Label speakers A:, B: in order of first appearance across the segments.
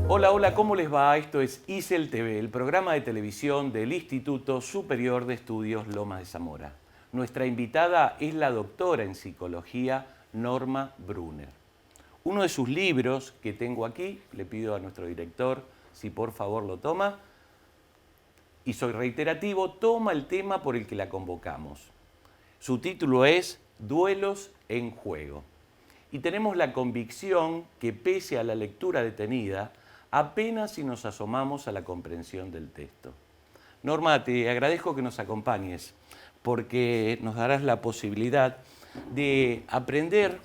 A: Hola, hola, ¿cómo les va? Esto es ISEL TV, el programa de televisión del Instituto Superior de Estudios Lomas de Zamora. Nuestra invitada es la doctora en psicología Norma Brunner. Uno de sus libros que tengo aquí, le pido a nuestro director si por favor lo toma, y soy reiterativo, toma el tema por el que la convocamos. Su título es Duelos en Juego. Y tenemos la convicción que pese a la lectura detenida, apenas si nos asomamos a la comprensión del texto. Norma, te agradezco que nos acompañes porque nos darás la posibilidad de aprender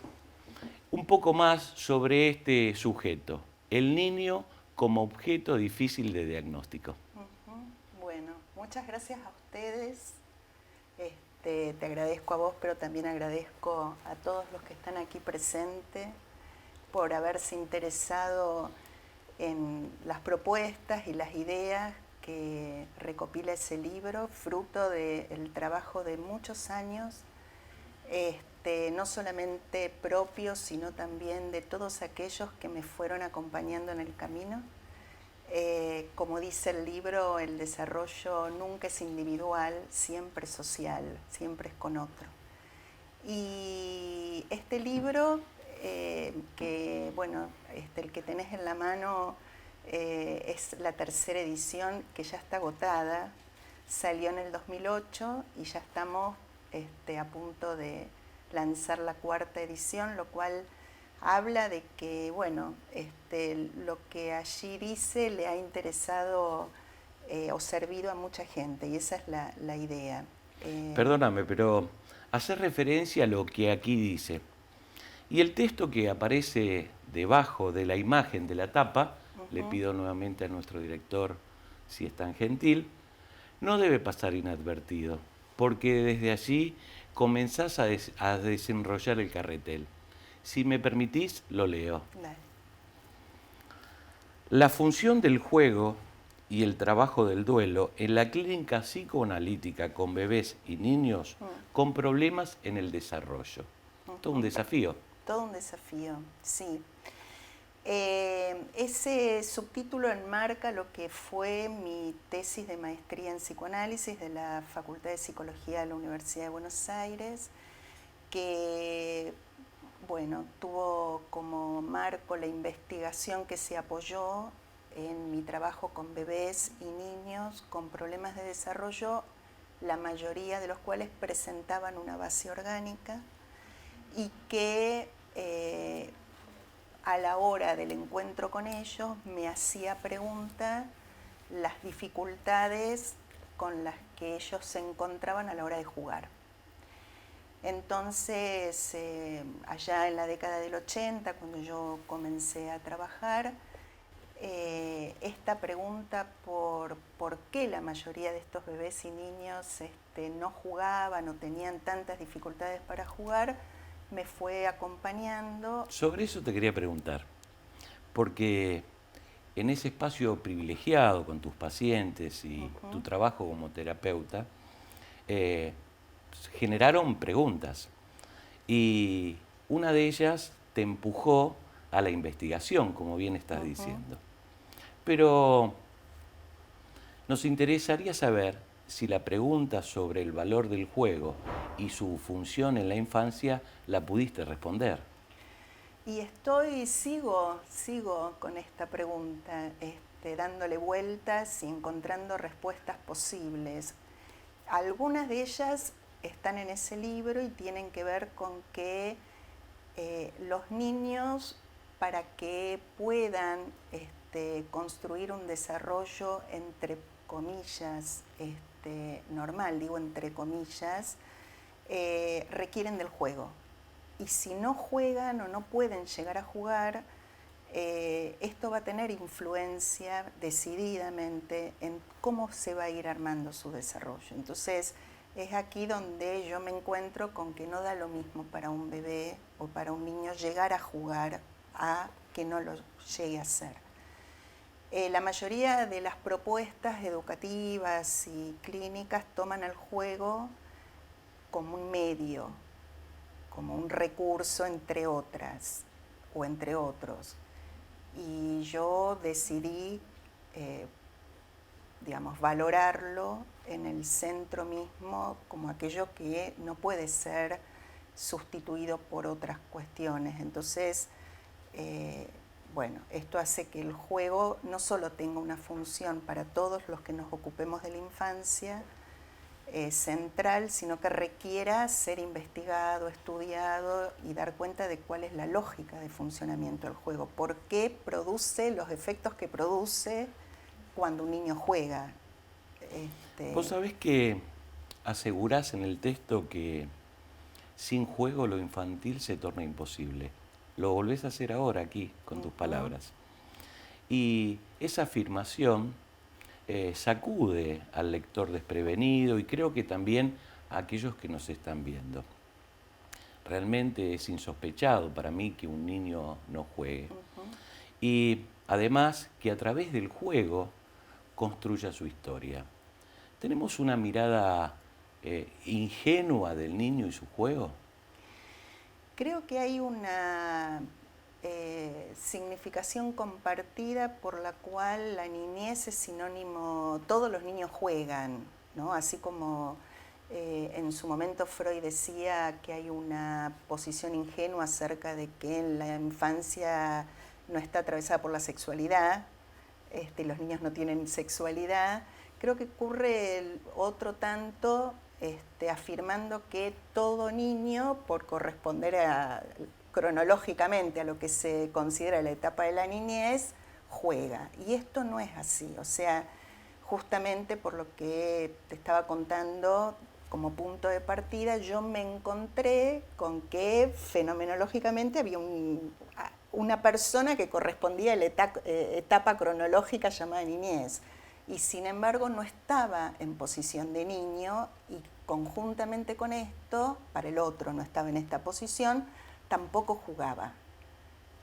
A: un poco más sobre este sujeto, el niño como objeto difícil de diagnóstico.
B: Bueno, muchas gracias a ustedes. Te agradezco a vos, pero también agradezco a todos los que están aquí presentes por haberse interesado en las propuestas y las ideas que recopila ese libro, fruto del trabajo de muchos años, no solamente propios, sino también de todos aquellos que me fueron acompañando en el camino. Como dice el libro, el desarrollo nunca es individual, siempre es social, siempre es con otro. Y este libro, que bueno, el que tenés en la mano, es la tercera edición que ya está agotada, salió en el 2008 y ya estamos a punto de lanzar la cuarta edición, lo cual habla de que, bueno, lo que allí dice le ha interesado o servido a mucha gente, y esa es la idea.
A: Perdóname, pero hace referencia a lo que aquí dice. Y el texto que aparece debajo de la imagen de la tapa, le pido nuevamente a nuestro director si es tan gentil, no debe pasar inadvertido, porque desde allí comenzás a desenrollar el carretel. Si me permitís, lo leo.
B: Dale.
A: La función del juego y el trabajo del duelo en la clínica psicoanalítica con bebés y niños con problemas en el desarrollo. Todo un desafío.
B: Todo un desafío, sí. Ese subtítulo enmarca lo que fue mi tesis de maestría en psicoanálisis de la Facultad de Psicología de la Universidad de Buenos Aires, que, bueno, tuvo como marco la investigación que se apoyó en mi trabajo con bebés y niños con problemas de desarrollo, la mayoría de los cuales presentaban una base orgánica y que a la hora del encuentro con ellos me hacía preguntar las dificultades con las que ellos se encontraban a la hora de jugar. Entonces, allá en la década del 80, cuando yo comencé a trabajar, esta pregunta por qué la mayoría de estos bebés y niños no jugaban o tenían tantas dificultades para jugar, me fue acompañando.
A: Sobre eso te quería preguntar, porque en ese espacio privilegiado con tus pacientes y tu trabajo como terapeuta, generaron preguntas y una de ellas te empujó a la investigación, como bien estás diciendo. Pero nos interesaría saber si la pregunta sobre el valor del juego y su función en la infancia la pudiste responder.
B: Y sigo con esta pregunta, dándole vueltas y encontrando respuestas posibles. Algunas de ellas están en ese libro y tienen que ver con que los niños, para que puedan construir un desarrollo entre comillas normal, digo entre comillas, requieren del juego. Y si no juegan o no pueden llegar a jugar, esto va a tener influencia decididamente en cómo se va a ir armando su desarrollo. Entonces, es aquí donde yo me encuentro con que no da lo mismo para un bebé o para un niño llegar a jugar a que no lo llegue a hacer. La mayoría de las propuestas educativas y clínicas toman el juego como un medio, como un recurso entre otras o entre otros. Y yo decidí, valorarlo en el centro mismo como aquello que no puede ser sustituido por otras cuestiones. Entonces, esto hace que el juego no solo tenga una función para todos los que nos ocupemos de la infancia, central, sino que requiera ser investigado, estudiado y dar cuenta de cuál es la lógica de funcionamiento del juego, por qué produce los efectos que produce cuando un niño juega.
A: Vos sabés que asegurás en el texto que sin juego lo infantil se torna imposible. Lo volvés a hacer ahora aquí, con tus palabras. Y esa afirmación sacude al lector desprevenido y creo que también a aquellos que nos están viendo. Realmente es insospechado para mí que un niño no juegue. Y además que a través del juego construya su historia. ¿Tenemos una mirada ingenua del niño y su juego?
B: Creo que hay una significación compartida por la cual la niñez es sinónimo, todos los niños juegan, ¿no? Así como en su momento Freud decía que hay una posición ingenua acerca de que en la infancia no está atravesada por la sexualidad, los niños no tienen sexualidad. Creo que ocurre otro tanto afirmando que todo niño, por corresponder cronológicamente a lo que se considera la etapa de la niñez, juega. Y esto no es así. O sea, justamente por lo que te estaba contando como punto de partida, yo me encontré con que fenomenológicamente había una persona que correspondía a la etapa cronológica llamada niñez. Y sin embargo no estaba en posición de niño y conjuntamente con esto, para el otro no estaba en esta posición, tampoco jugaba.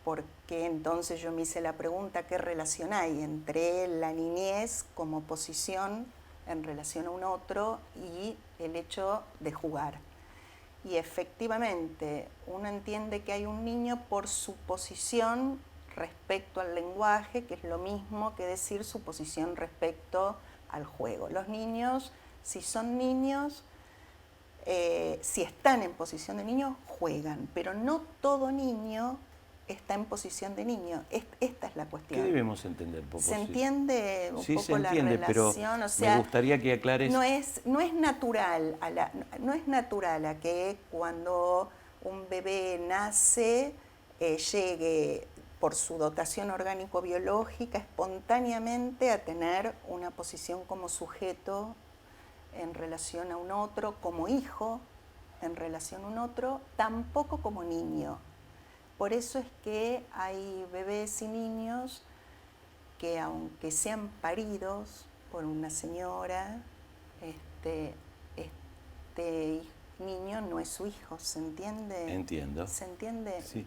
B: Porque entonces yo me hice la pregunta, ¿qué relación hay entre la niñez como posición en relación a un otro y el hecho de jugar? Y efectivamente uno entiende que hay un niño por su posición respecto al lenguaje, que es lo mismo que decir su posición respecto al juego. Los niños, si son niños, si están en posición de niño, juegan, pero no todo niño está en posición de niño. Esta es la cuestión.
A: ¿Qué debemos entender, Popo?
B: ¿Se entiende un poco
A: se entiende,
B: la relación?
A: pero
B: o sea,
A: me gustaría que aclares...
B: No es natural a que cuando un bebé nace llegue por su dotación orgánico-biológica espontáneamente a tener una posición como sujeto en relación a un otro, como hijo en relación a un otro, tampoco como niño. Por eso es que hay bebés y niños que, aunque sean paridos por una señora, este niño no es su hijo, ¿se entiende?
A: Entiendo.
B: ¿Se entiende?
A: Sí.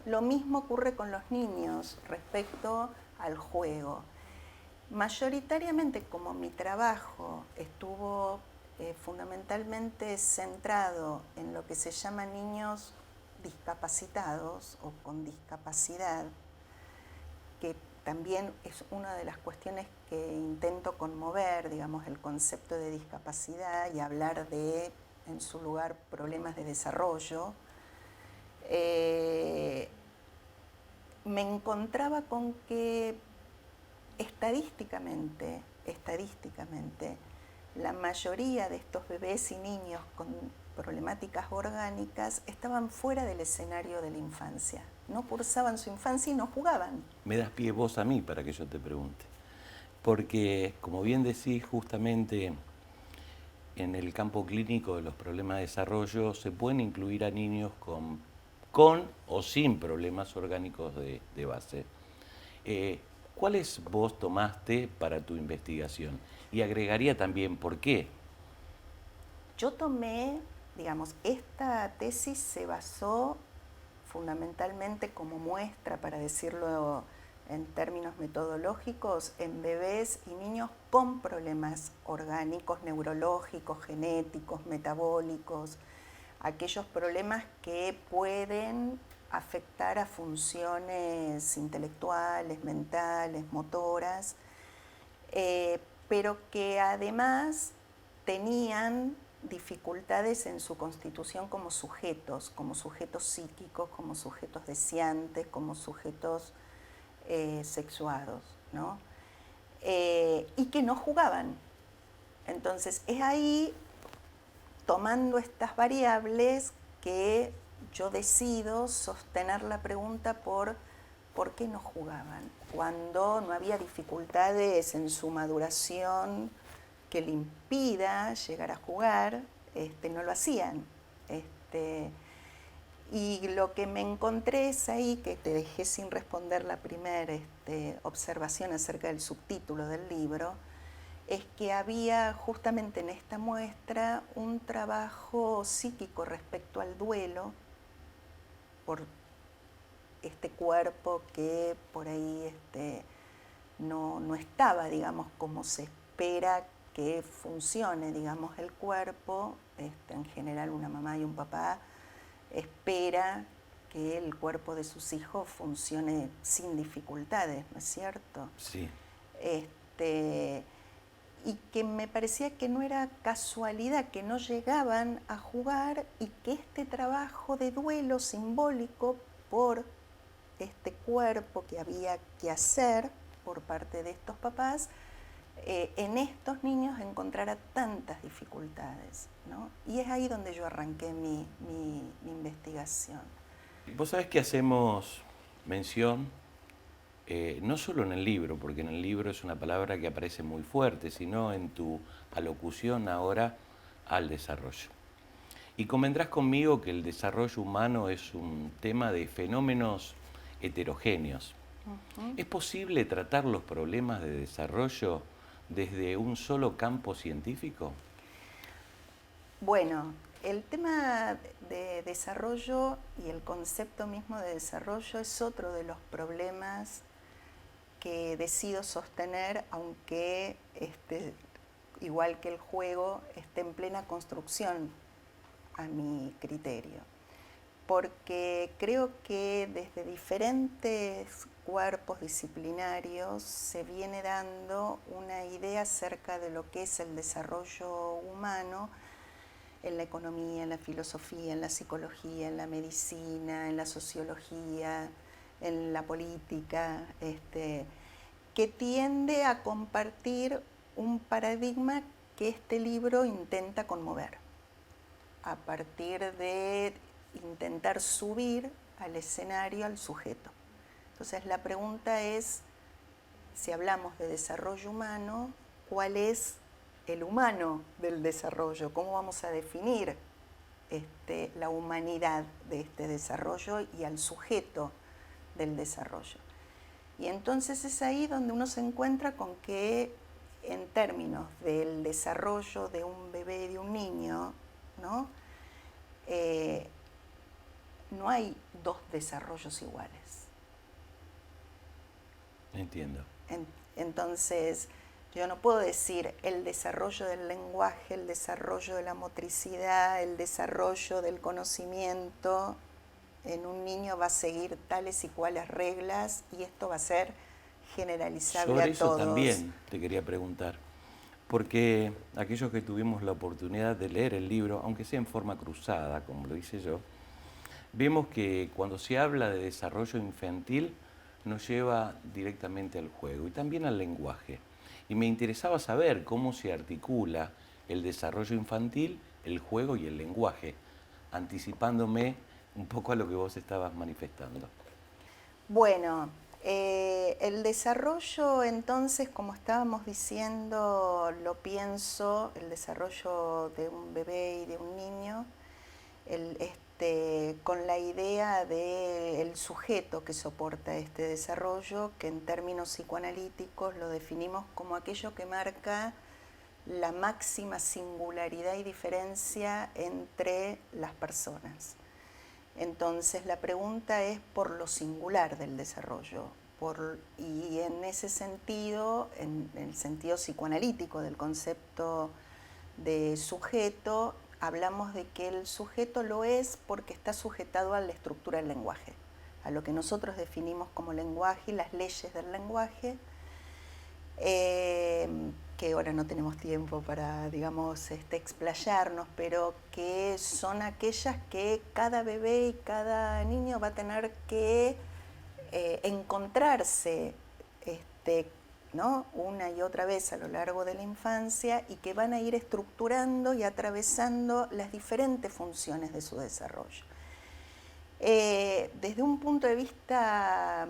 B: Lo mismo ocurre con los niños respecto al juego. Mayoritariamente, como mi trabajo estuvo fundamentalmente centrado en lo que se llama niños discapacitados o con discapacidad, que también es una de las cuestiones que intento conmover, digamos, el concepto de discapacidad y hablar de, en su lugar, problemas de desarrollo, me encontraba con que estadísticamente, la mayoría de estos bebés y niños con problemáticas orgánicas estaban fuera del escenario de la infancia. No cursaban su infancia y no jugaban.
A: Me das pie vos a mí para que yo te pregunte. Porque, como bien decís, justamente en el campo clínico de los problemas de desarrollo se pueden incluir a niños con o sin problemas orgánicos de base. ¿Cuáles vos tomaste para tu investigación? Y agregaría también por qué.
B: Yo tomé, digamos, esta tesis se basó fundamentalmente como muestra, para decirlo en términos metodológicos, en bebés y niños con problemas orgánicos, neurológicos, genéticos, metabólicos, aquellos problemas que pueden afectar a funciones intelectuales, mentales, motoras, pero que además tenían dificultades en su constitución como sujetos psíquicos, como sujetos deseantes, como sujetos sexuados, ¿no? Y que no jugaban. Entonces es ahí, tomando estas variables, que yo decido sostener la pregunta por qué no jugaban, cuando no había dificultades en su maduración que le impida llegar a jugar, no lo hacían. Y lo que me encontré es ahí, que te dejé sin responder la primera observación acerca del subtítulo del libro, es que había justamente en esta muestra un trabajo psíquico respecto al duelo por este cuerpo que por ahí no estaba, digamos, como se espera que funcione, digamos, el cuerpo. En general una mamá y un papá espera que el cuerpo de sus hijos funcione sin dificultades, ¿no es cierto?
A: Sí.
B: Y que me parecía que no era casualidad, que no llegaban a jugar, y que este trabajo de duelo simbólico por este cuerpo que había que hacer por parte de estos papás, en estos niños encontrara tantas dificultades, ¿no? Y es ahí donde yo arranqué mi investigación.
A: Vos sabés que hacemos mención, no solo en el libro, porque en el libro es una palabra que aparece muy fuerte, sino en tu alocución ahora al desarrollo. Y convendrás conmigo que el desarrollo humano es un tema de fenómenos heterogéneos. ¿Es posible tratar los problemas de desarrollo desde un solo campo científico?
B: Bueno, el tema de desarrollo y el concepto mismo de desarrollo es otro de los problemas que decido sostener, aunque igual que el juego esté en plena construcción a mi criterio. Porque creo que desde diferentes cuerpos disciplinarios se viene dando una idea acerca de lo que es el desarrollo humano en la economía, en la filosofía, en la psicología, en la medicina, en la sociología, en la política, que tiende a compartir un paradigma que este libro intenta conmover, a partir de intentar subir al escenario al sujeto. Entonces la pregunta es, si hablamos de desarrollo humano, ¿cuál es el humano del desarrollo? ¿Cómo vamos a definir la humanidad de este desarrollo y al sujeto del desarrollo? Y entonces es ahí donde uno se encuentra con que, en términos del desarrollo de un bebé y de un niño, ¿no? No hay dos desarrollos iguales.
A: Entiendo.
B: Entonces, yo no puedo decir el desarrollo del lenguaje, el desarrollo de la motricidad, el desarrollo del conocimiento en un niño va a seguir tales y cuales reglas, y esto va a ser generalizable
A: Sobre
B: a
A: eso
B: todos.
A: también te quería preguntar, porque aquellos que tuvimos la oportunidad de leer el libro, aunque sea en forma cruzada, como lo hice yo, vemos que cuando se habla de desarrollo infantil nos lleva directamente al juego y también al lenguaje. Y me interesaba saber cómo se articula el desarrollo infantil, el juego y el lenguaje, anticipándome un poco a lo que vos estabas manifestando.
B: Bueno, el desarrollo entonces, como estábamos diciendo, lo pienso, el desarrollo de un bebé y de un niño, con la idea del sujeto que soporta este desarrollo, que en términos psicoanalíticos lo definimos como aquello que marca la máxima singularidad y diferencia entre las personas. Entonces la pregunta es por lo singular del desarrollo, y en ese sentido, en el sentido psicoanalítico del concepto de sujeto, hablamos de que el sujeto lo es porque está sujetado a la estructura del lenguaje, a lo que nosotros definimos como lenguaje y las leyes del lenguaje, que ahora no tenemos tiempo para, digamos, explayarnos, pero que son aquellas que cada bebé y cada niño va a tener que encontrarse, ¿no?, una y otra vez a lo largo de la infancia, y que van a ir estructurando y atravesando las diferentes funciones de su desarrollo. Desde un punto de vista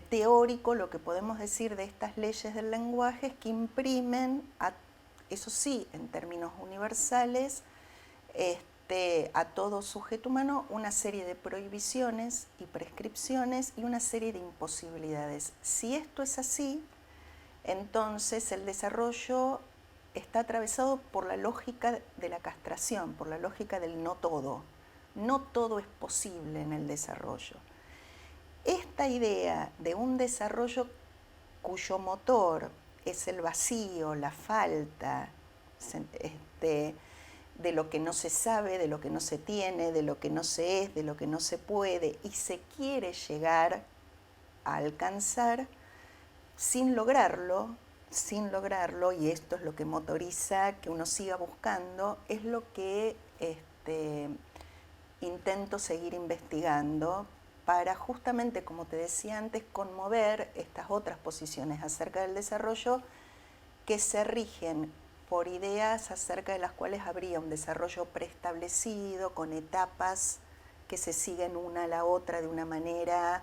B: teórico, lo que podemos decir de estas leyes del lenguaje es que imprimen, eso sí, en términos universales, a todo sujeto humano una serie de prohibiciones y prescripciones y una serie de imposibilidades. Si esto es así, entonces el desarrollo está atravesado por la lógica de la castración, por la lógica del no todo. No todo es posible en el desarrollo. Esta idea de un desarrollo cuyo motor es el vacío, la falta, de lo que no se sabe, de lo que no se tiene, de lo que no se es, de lo que no se puede, y se quiere llegar a alcanzar sin lograrlo, y esto es lo que motoriza que uno siga buscando, es lo que intento seguir investigando para justamente, como te decía antes, conmover estas otras posiciones acerca del desarrollo que se rigen por ideas acerca de las cuales habría un desarrollo preestablecido, con etapas que se siguen una a la otra de una manera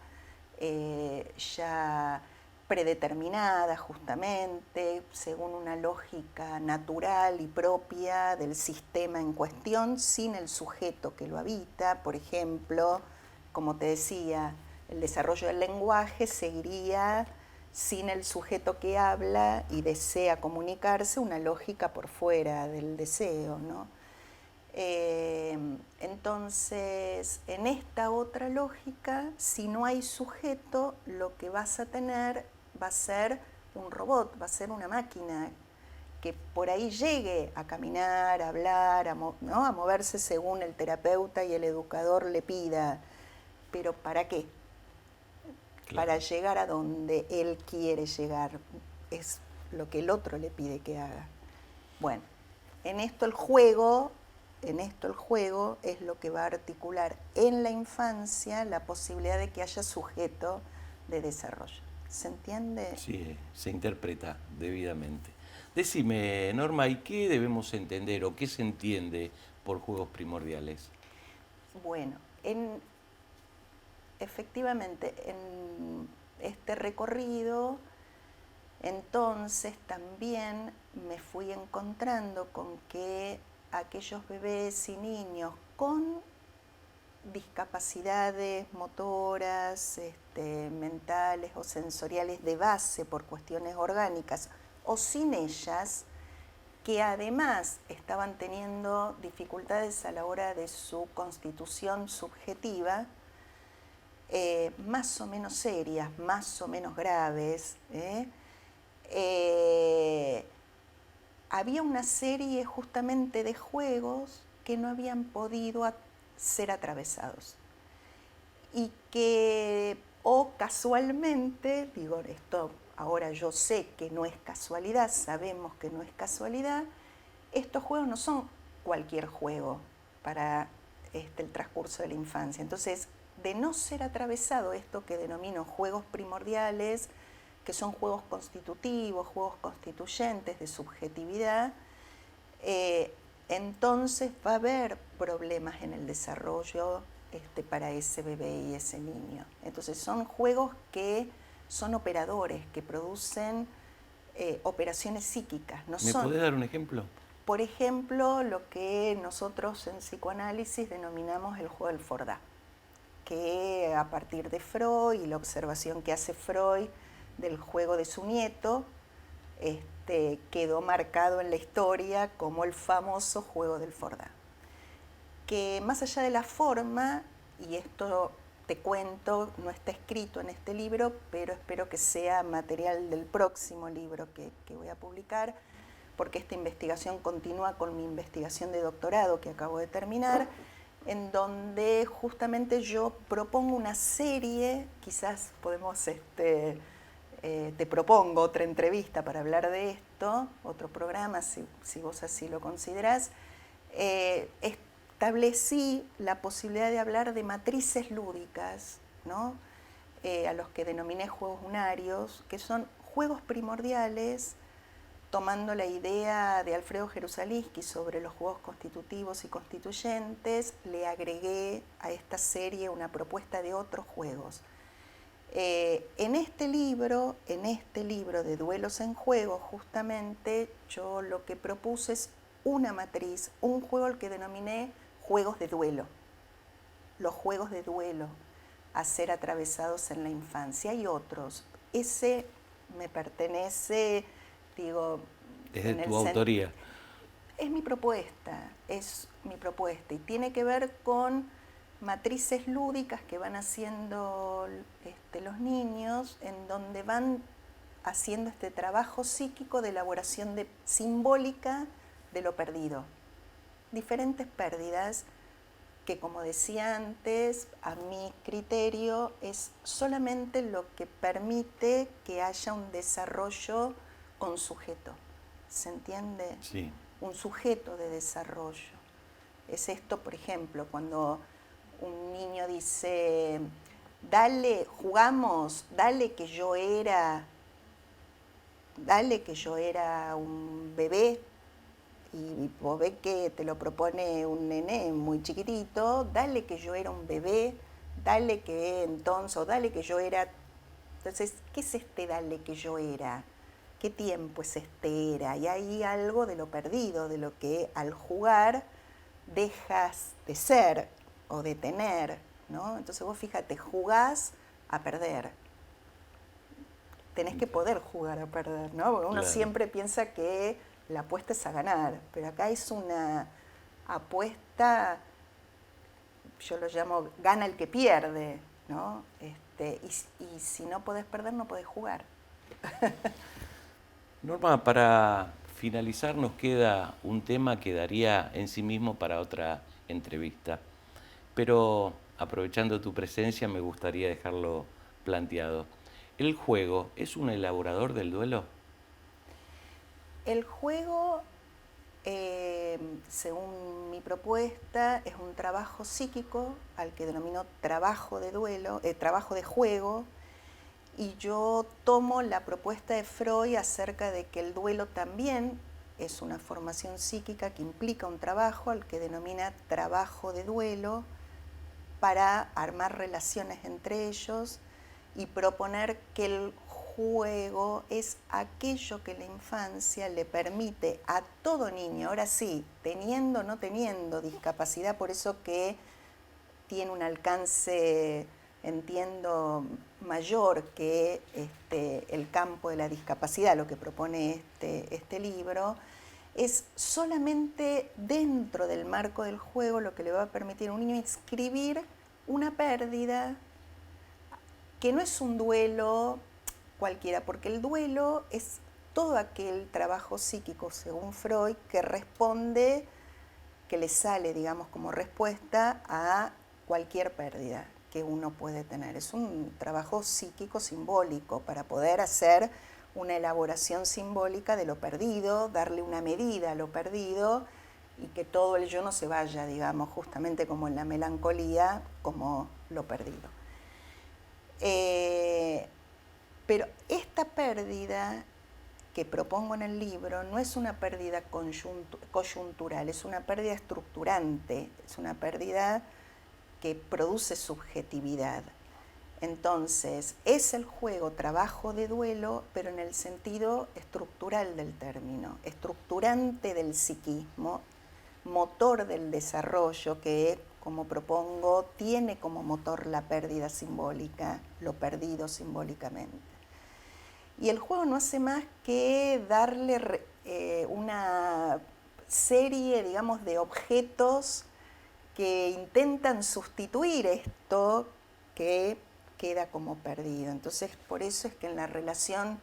B: ya predeterminada, justamente, según una lógica natural y propia del sistema en cuestión, sin el sujeto que lo habita. Por ejemplo, como te decía, el desarrollo del lenguaje seguiría sin el sujeto que habla y desea comunicarse, una lógica por fuera del deseo, ¿no? Entonces, en esta otra lógica, si no hay sujeto, lo que vas a tener va a ser un robot, va a ser una máquina que por ahí llegue a caminar, a hablar, ¿no?, a moverse según el terapeuta y el educador le pida. ¿Pero para qué? Claro. Para llegar a donde él quiere llegar. Es lo que el otro le pide que haga. Bueno, en esto el juego es lo que va a articular en la infancia la posibilidad de que haya sujeto de desarrollo. ¿Se entiende?
A: Sí, se interpreta debidamente. Decime, Norma, ¿y qué debemos entender o qué se entiende por juegos primordiales?
B: Bueno, efectivamente, en este recorrido, entonces también me fui encontrando con que aquellos bebés y niños con discapacidades motoras, mentales o sensoriales de base por cuestiones orgánicas o sin ellas, que además estaban teniendo dificultades a la hora de su constitución subjetiva, más o menos serias, más o menos graves, había una serie justamente de juegos que no habían podido ser atravesados y que, o casualmente, digo, esto ahora yo sé que no es casualidad, sabemos que no es casualidad, estos juegos no son cualquier juego para el transcurso de la infancia. Entonces, de no ser atravesado esto que denomino juegos primordiales, que son juegos constitutivos, juegos constituyentes de subjetividad, entonces va a haber problemas en el desarrollo para ese bebé y ese niño. Entonces son juegos que son operadores, que producen operaciones psíquicas. No
A: ¿Me podés dar un ejemplo?
B: Por ejemplo, lo que nosotros en psicoanálisis denominamos el juego del Fordá, que a partir de Freud y la observación que hace Freud del juego de su nieto, quedó marcado en la historia como el famoso juego del Fordá. Que más allá de la forma, y esto te cuento, no está escrito en este libro, pero espero que sea material del próximo libro que voy a publicar, porque esta investigación continúa con mi investigación de doctorado que acabo de terminar, en donde justamente yo propongo una serie, quizás podemos, te propongo otra entrevista para hablar de esto, otro programa, si vos así lo considerás. Establecí la posibilidad de hablar de matrices lúdicas, ¿no? A los que denominé juegos unarios, que son juegos primordiales, tomando la idea de Alfredo Jerusalski sobre los juegos constitutivos y constituyentes, le agregué a esta serie una propuesta de otros juegos. En este libro de Duelos en Juego, justamente, yo lo que propuse es una matriz, un juego al que denominé juegos de duelo. Los juegos de duelo a ser atravesados en la infancia. Hay otros. Ese me pertenece, digo...
A: Es de tu autoría.
B: Es mi propuesta y tiene que ver con matrices lúdicas que van haciendo los niños, en donde van haciendo este trabajo psíquico de elaboración simbólica de lo perdido. Diferentes pérdidas que, como decía antes, a mi criterio es solamente lo que permite que haya un desarrollo con sujeto. ¿Se entiende?
A: Sí.
B: Un sujeto de desarrollo. Es esto, por ejemplo, cuando un niño dice, dale, jugamos, dale que yo era un bebé, y vos ves que te lo propone un nené muy chiquitito, dale que yo era un bebé, dale que entonces, o dale que yo era... Entonces, ¿qué es dale que yo era? ¿Qué tiempo es era? Y hay algo de lo perdido, de lo que al jugar dejas de ser o de tener, ¿no? Entonces vos fíjate, jugás a perder. Tenés que poder jugar a perder, ¿no? Porque uno siempre piensa que la apuesta es a ganar, pero acá es una apuesta, yo lo llamo gana el que pierde, ¿no? Y si no podés perder, no podés jugar.
A: Norma, para finalizar nos queda un tema que daría en sí mismo para otra entrevista, pero aprovechando tu presencia me gustaría dejarlo planteado. ¿El juego es un elaborador del duelo?
B: El juego, según mi propuesta, es un trabajo psíquico al que denomino trabajo de duelo, trabajo de juego, y yo tomo la propuesta de Freud acerca de que el duelo también es una formación psíquica que implica un trabajo al que denomina trabajo de duelo para armar relaciones entre ellos y proponer que el juego es aquello que la infancia le permite a todo niño, ahora sí, teniendo o no teniendo discapacidad, por eso que tiene un alcance, entiendo, mayor que el campo de la discapacidad, lo que propone este libro, es solamente dentro del marco del juego lo que le va a permitir a un niño inscribir una pérdida que no es un duelo cualquiera, porque el duelo es todo aquel trabajo psíquico, según Freud, que responde, que le sale, digamos, como respuesta a cualquier pérdida que uno puede tener. Es un trabajo psíquico simbólico para poder hacer una elaboración simbólica de lo perdido, darle una medida a lo perdido y que todo el yo no se vaya, digamos, justamente como en la melancolía, como lo perdido. Pero esta pérdida que propongo en el libro no es una pérdida coyuntural, es una pérdida estructurante, es una pérdida que produce subjetividad. Entonces, es el juego trabajo de duelo, pero en el sentido estructural del término, estructurante del psiquismo, motor del desarrollo que, como propongo, tiene como motor la pérdida simbólica, lo perdido simbólicamente. Y el juego no hace más que darle una serie, digamos, de objetos que intentan sustituir esto que queda como perdido. Entonces, por eso es que en la relación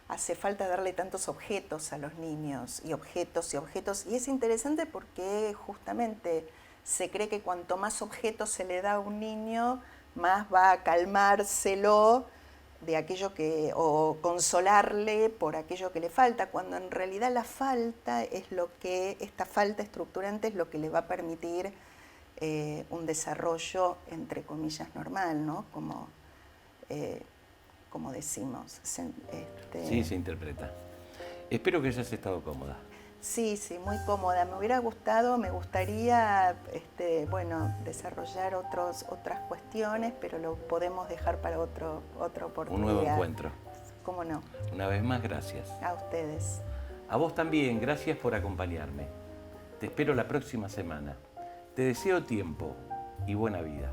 B: hace falta darle tantos objetos a los niños, y objetos y objetos. Y es interesante porque justamente se cree que cuanto más objetos se le da a un niño, más va a calmárselo de aquello que, o consolarle por aquello que le falta, cuando en realidad la falta es lo que, esta falta estructurante es lo que le va a permitir un desarrollo, entre comillas, normal, ¿no? Como decimos.
A: Sí, se interpreta. Espero que hayas estado cómoda.
B: Sí, sí, muy cómoda. Me hubiera gustado, me gustaría, bueno, desarrollar otras cuestiones, pero lo podemos dejar para otra oportunidad.
A: Un nuevo encuentro.
B: ¿Cómo no?
A: Una vez más, gracias.
B: A ustedes.
A: A vos también, gracias por acompañarme. Te espero la próxima semana. Te deseo tiempo y buena vida.